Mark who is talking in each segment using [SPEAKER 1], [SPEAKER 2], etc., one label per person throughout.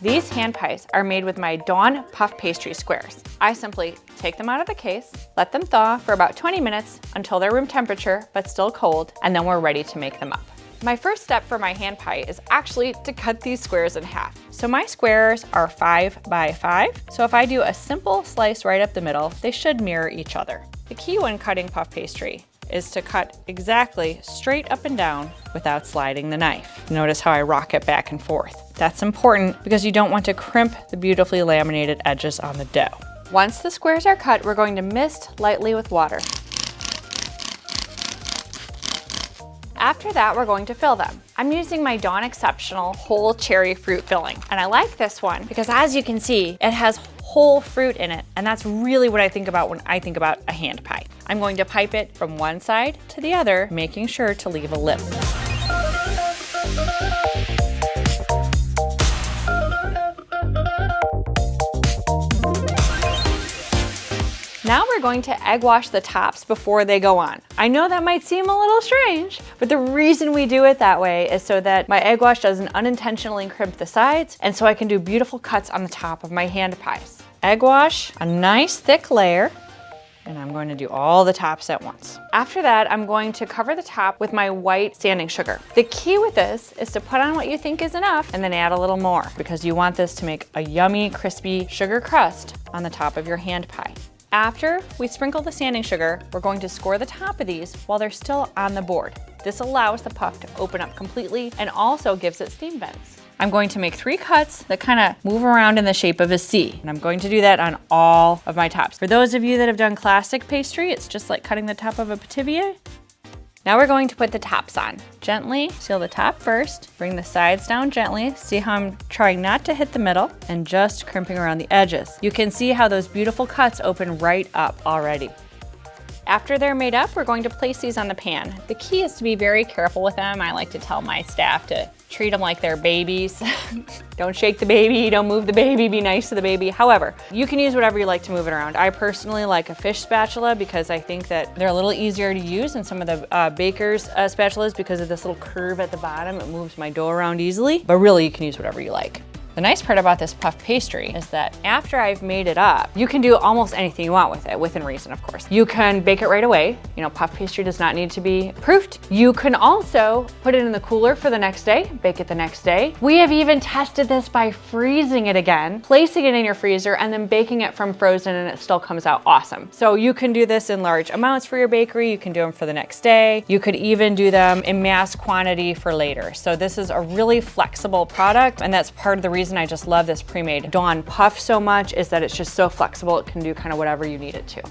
[SPEAKER 1] These hand pies are made with my Dawn puff pastry squares. I simply take them out of the case, let them thaw for about 20 minutes until they're room temperature but still cold, and then we're ready to make them up. My first step for my hand pie is actually to cut these squares in half. So my squares are 5 by 5. So if I do a simple slice right up the middle, they should mirror each other. The key when cutting puff pastry is to cut exactly straight up and down without sliding the knife. Notice how I rock it back and forth. That's important because you don't want to crimp the beautifully laminated edges on the dough. Once the squares are cut, we're going to mist lightly with water. After that, we're going to fill them. I'm using my Dawn Exceptional whole cherry fruit filling. And I like this one because, as you can see, it has whole fruit in it. And that's really what I think about when I think about a hand pie. I'm going to pipe it from one side to the other, making sure to leave a lip. Now we're going to egg wash the tops before they go on. I know that might seem a little strange, but the reason we do it that way is so that my egg wash doesn't unintentionally crimp the sides, and so I can do beautiful cuts on the top of my hand pies. Egg wash a nice thick layer, and I'm going to do all the tops at once. After that, I'm going to cover the top with my white sanding sugar. The key with this is to put on what you think is enough and then add a little more because you want this to make a yummy, crispy sugar crust on the top of your hand pie. After we sprinkle the sanding sugar, we're going to score the top of these while they're still on the board. This allows the puff to open up completely and also gives it steam vents. I'm going to make 3 cuts that kind of move around in the shape of a C, and I'm going to do that on all of my tops. For those of you that have done classic pastry, it's just like cutting the top of a pativia. Now we're going to put the tops on. Gently seal the top first, bring the sides down gently. See how I'm trying not to hit the middle and just crimping around the edges. You can see how those beautiful cuts open right up already. After they're made up, we're going to place these on the pan. The key is to be very careful with them. I like to tell my staff to treat them like they're babies. Don't shake the baby, don't move the baby, be nice to the baby. However, you can use whatever you like to move it around. I personally like a fish spatula because I think that they're a little easier to use than some of the baker's spatulas because of this little curve at the bottom. It moves my dough around easily, but really you can use whatever you like. The nice part about this puff pastry is that after I've made it up, you can do almost anything you want with it, within reason, of course. You can bake it right away. You know, puff pastry does not need to be proofed. You can also put it in the cooler for the next day, bake it the next day. We have even tested this by freezing it again, placing it in your freezer, and then baking it from frozen, and it still comes out awesome. So you can do this in large amounts for your bakery. You can do them for the next day. You could even do them in mass quantity for later. So this is a really flexible product, and that's part of the reason I just love this pre-made Dawn puff so much, is that it's just so flexible. It can do kind of whatever you need it to.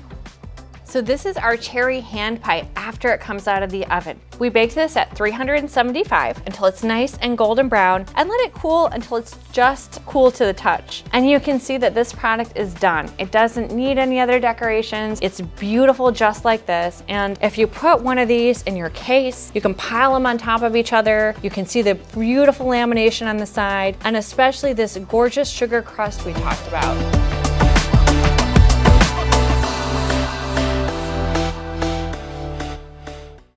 [SPEAKER 1] So this is our cherry hand pie after it comes out of the oven. We bake this at 375 until it's nice and golden brown, and let it cool until it's just cool to the touch. And you can see that this product is done. It doesn't need any other decorations. It's beautiful just like this. And if you put one of these in your case, you can pile them on top of each other. You can see the beautiful lamination on the side, and especially this gorgeous sugar crust we talked about.